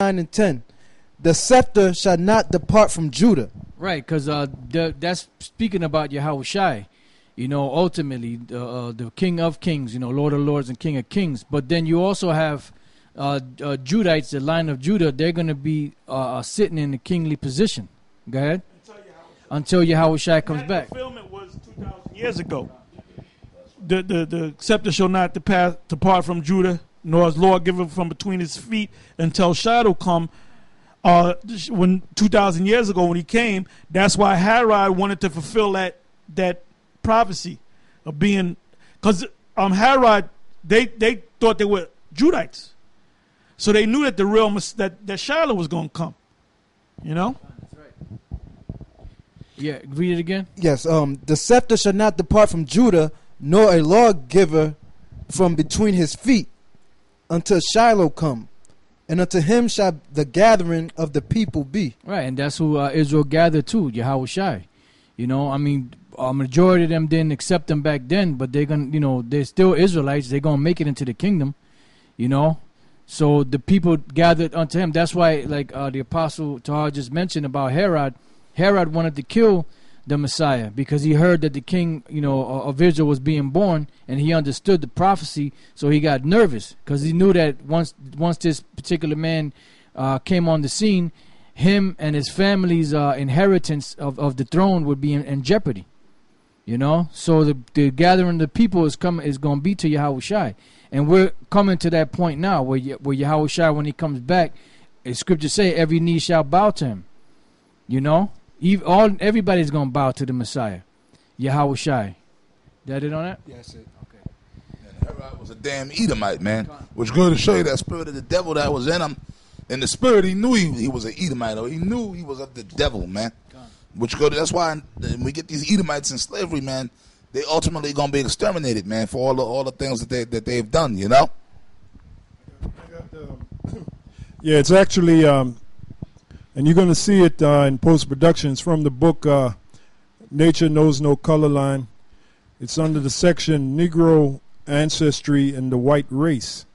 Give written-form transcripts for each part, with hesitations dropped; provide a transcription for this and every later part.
9 and 10. The scepter shall not depart from Judah. Right, because that's speaking about Yahushai. Ultimately, the King of Kings, Lord of Lords and King of Kings. But then you also have Judites, the line of Judah. They're going to be sitting in the kingly position. Go ahead. Until Yahushai comes back. The fulfillment was 2,000 years ago. The scepter shall not depart from Judah, nor his Lord give it from between his feet until Shiloh come. When 2,000 years ago when he came, that's why Herod wanted to fulfill that prophecy of being, because Herod, they thought they were Judites, so they knew that the real that Shiloh was going to come. That's right. Yeah, read it again. Yes. The scepter shall not depart from Judah, nor a lawgiver from between his feet, until Shiloh come. And unto him shall the gathering of the people be. Right, and that's who Israel gathered to, Yahushai. A majority of them didn't accept them back then, but they're gonna, they're still Israelites. They're gonna make it into the kingdom, So the people gathered unto him. That's why, like the Apostle Tahar just mentioned about Herod. Herod wanted to kill the Messiah because he heard that the king, of Israel was being born, and he understood the prophecy, so he got nervous because he knew that once this particular man came on the scene, him and his family's inheritance of the throne would be in jeopardy. So the gathering of the people is going to be to Yahushai, and we're coming to that point now where Yahushai, when he comes back, as Scripture say, every knee shall bow to him. Everybody's going to bow to the Messiah, Yahushai. That it on that? Yes, it. Okay. And Herod was a damn Edomite, man. Which goes to show you that spirit of the devil that was in him. In the spirit, he knew he was an Edomite, or he knew he was of the devil, man. That's why when we get these Edomites in slavery, man, they ultimately going to be exterminated, man, for all the things that they've done, Yeah, it's actually, and you're going to see it in post-production. It's from the book Nature Knows No Color Line. It's under the section Negro Ancestry and the White Race.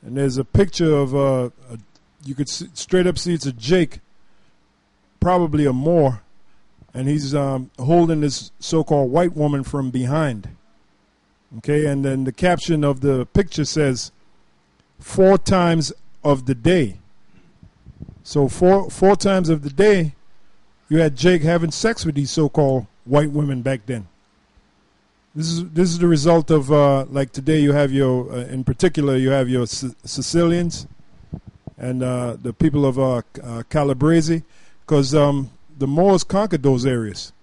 And there's a picture of, you could straight up see it's a Jake, probably a Moor, and he's holding this so-called white woman from behind. Okay, and then the caption of the picture says, 4 times of the day. So four times of the day, you had Jake having sex with these so-called white women back then. This is the result of like today you have in particular you have your Sicilians and the people of Calabrese, because the Moors conquered those areas,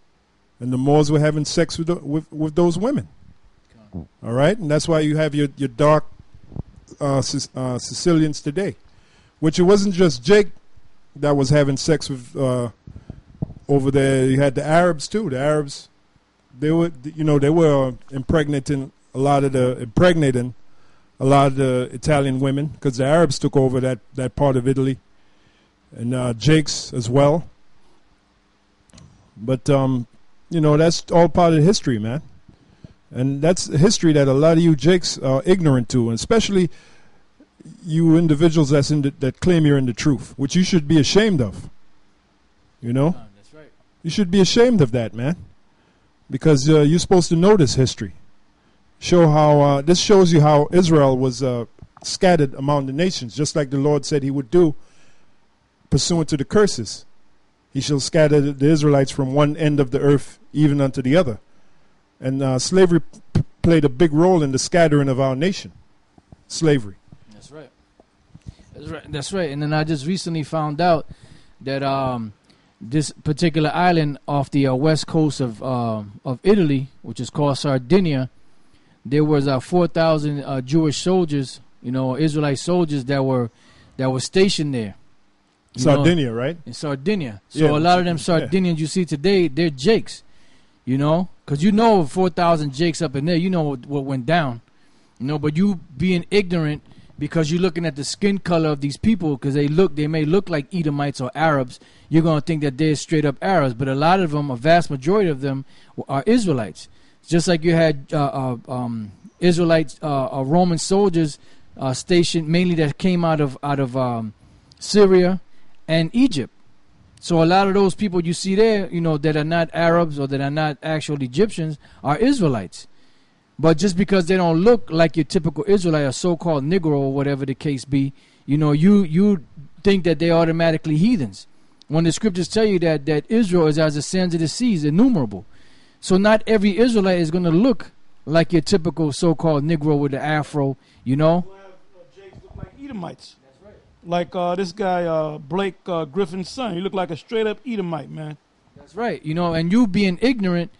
and the Moors were having sex with those women. All right, and that's why you have your dark Sicilians today, which it wasn't just Jake that was having sex with over there. You had the Arabs too. The Arabs, they were impregnating a lot of the Italian women, because the Arabs took over that part of Italy, and Jakes as well. But that's all part of history, man, and that's a history that a lot of you Jakes are ignorant to, and especially you individuals that claim you're in the truth, which you should be ashamed of. That's right. You should be ashamed of that, man, because you're supposed to know this history. Show how this shows you how Israel was scattered among the nations, just like the Lord said He would do, pursuant to the curses. He shall scatter the Israelites from one end of the earth even unto the other, and slavery played a big role in the scattering of our nation. Slavery. That's right. And then I just recently found out that this particular island off the west coast of Italy, which is called Sardinia, there was 4,000 Jewish soldiers, Israelite soldiers that were stationed there. Sardinia, right? In Sardinia. So a lot of them Sardinians you see today, they're Jakes, because 4,000 Jakes up in there, what went down, but you being ignorant, because you're looking at the skin color of these people, because they may look like Edomites or Arabs, you're going to think that they're straight up Arabs, but a lot of them, a vast majority of them, are Israelites. Just like you had Israelites, Roman soldiers stationed, mainly that came out of Syria, and Egypt. So a lot of those people you see there, that are not Arabs or that are not actual Egyptians are Israelites. But just because they don't look like your typical Israelite or so-called Negro or whatever the case be, you think that they're automatically heathens. When the scriptures tell you that Israel is as the sands of the seas, innumerable. So not every Israelite is going to look like your typical so-called Negro with the afro, Jakes look like Edomites. That's right. Like this guy, Blake Griffin's son. He looked like a straight-up Edomite, man. That's right. And you being ignorant,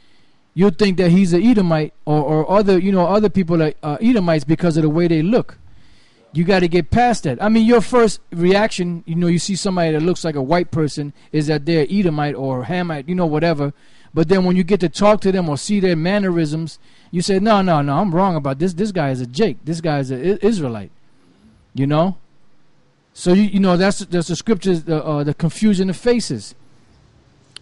you'll think that he's an Edomite or other people are Edomites because of the way they look. You got to get past that. I mean, your first reaction, you see somebody that looks like a white person is that they're Edomite or Hamite, whatever. But then when you get to talk to them or see their mannerisms, you say, no, I'm wrong about this. This guy is a Jake. This guy is an Israelite. So that's the scriptures, the confusion of faces.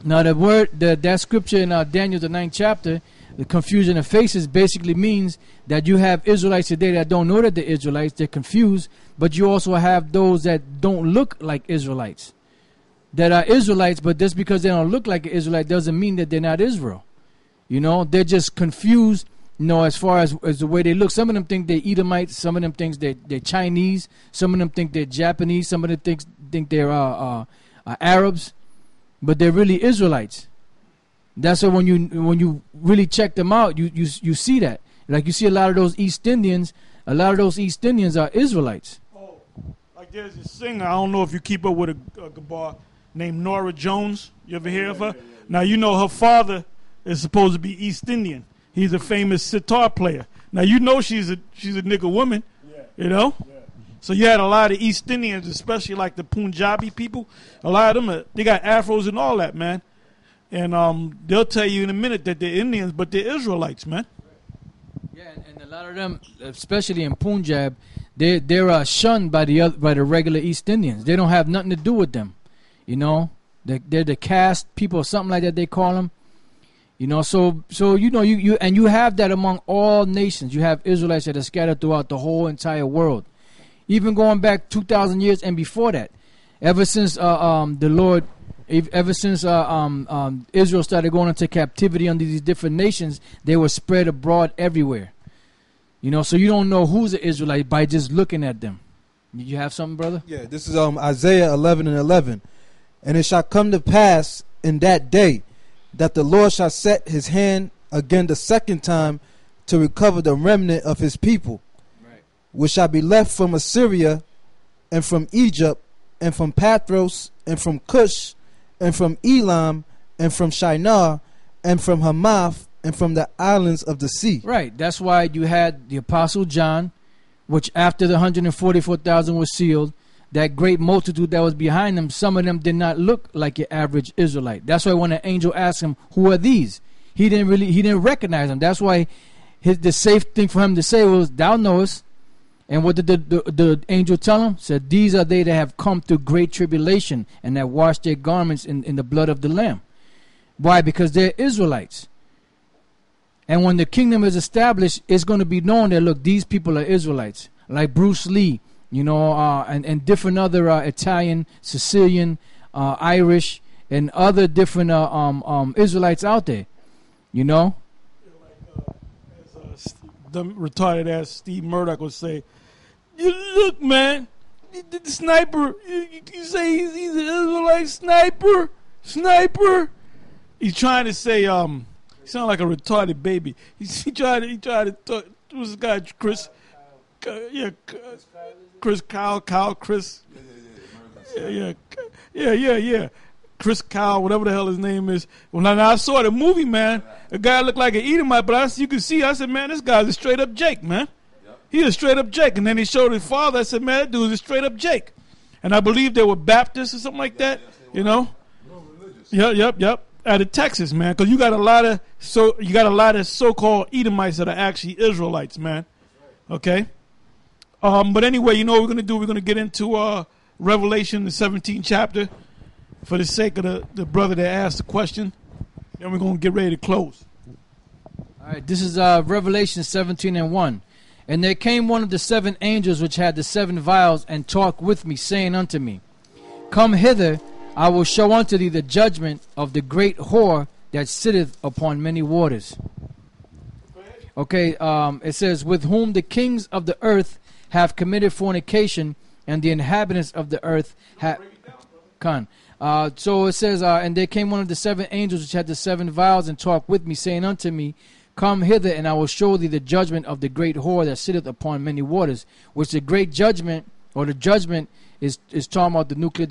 Now that scripture in Daniel the 9th chapter, the confusion of faces basically means that you have Israelites today that don't know that they're Israelites, they're confused, but you also have those that don't look like Israelites, that are Israelites, but just because they don't look like an Israelite doesn't mean that they're not Israel. They're just confused, as far as the way they look. Some of them think they're Edomites, some of them think they're Chinese, some of them think they're Japanese, some of them think they're Arabs, but they're really Israelites. That's why when you really check them out, you see that. Like you see a lot of those East Indians. A lot of those East Indians are Israelites. Oh, like there's a singer. I don't know if you keep up with a Gabar named Nora Jones. You ever hear of her? Yeah. Now her father is supposed to be East Indian. He's a famous sitar player. Now she's a nigger woman. Yeah. So you had a lot of East Indians, especially like the Punjabi people. A lot of them they got afros and all that, man. And they'll tell you in a minute that they're Indians, but they're Israelites, man. Yeah, and a lot of them, especially in Punjab, they're shunned by the regular East Indians. They don't have nothing to do with them, They're the caste people or something like that they call them. So you have that among all nations. You have Israelites that are scattered throughout the whole entire world, even going back 2,000 years and before that. Ever since Israel started going into captivity under these different nations, they were spread abroad everywhere. So you don't know who's an Israelite by just looking at them. You have something, brother? Yeah, this is Isaiah 11:11. And it shall come to pass in that day that the Lord shall set his hand again the second time to recover the remnant of his people, right, which shall be left from Assyria and from Egypt and from Pathros and from Cush and from Elam and from Shinar and from Hamath and from the islands of the sea. Right. That's why you had the Apostle John, which after the 144,000 was sealed, that great multitude that was behind them, some of them did not look like your average Israelite. That's why when an angel asked him, who are these? He didn't recognize them. That's why the safe thing for him to say was, thou knowest. And what did the angel tell him? Said, these are they that have come through great tribulation and that washed their garments in the blood of the Lamb. Why? Because they're Israelites. And when the kingdom is established, it's going to be known that, look, these people are Israelites. Like Bruce Lee, and different other Italian, Sicilian, Irish, and other different Israelites out there, As the retarded ass Steve Murdoch would say, look, man, the sniper, you say he's an Israelite sniper. He's trying to say, he sound like a retarded baby. He tried to talk, who's this guy, Chris? Chris Kyle, Chris. Yeah. Chris Kyle, whatever the hell his name is. Well, now I saw the movie, man. The guy looked like an Edomite, but you could see, I said, man, this guy's a straight up Jake, man. Yep. He's a straight up Jake. And then he showed his father. I said, man, that dude's a straight up Jake. And I believe they were Baptists or something like that, Real religious. Yep. Out of Texas, man, because you got a lot of so-called Edomites that are actually Israelites, man. Okay. But anyway, what we're going to do? We're going to get into Revelation, the 17th chapter, for the sake of the brother that asked the question. Then we're going to get ready to close. All right, this is Revelation 17:1. And there came one of the seven angels which had the seven vials and talked with me, saying unto me, Come hither, I will show unto thee the judgment of the great whore that sitteth upon many waters. Okay, it says, with whom the kings of the earth have committed fornication, and the inhabitants of the earth have... So it says, and there came one of the 7 angels which had the 7 vials, and talked with me, saying unto me, Come hither, and I will show thee the judgment of the great whore that sitteth upon many waters. Which the great judgment, or the judgment, is talking about the nuclear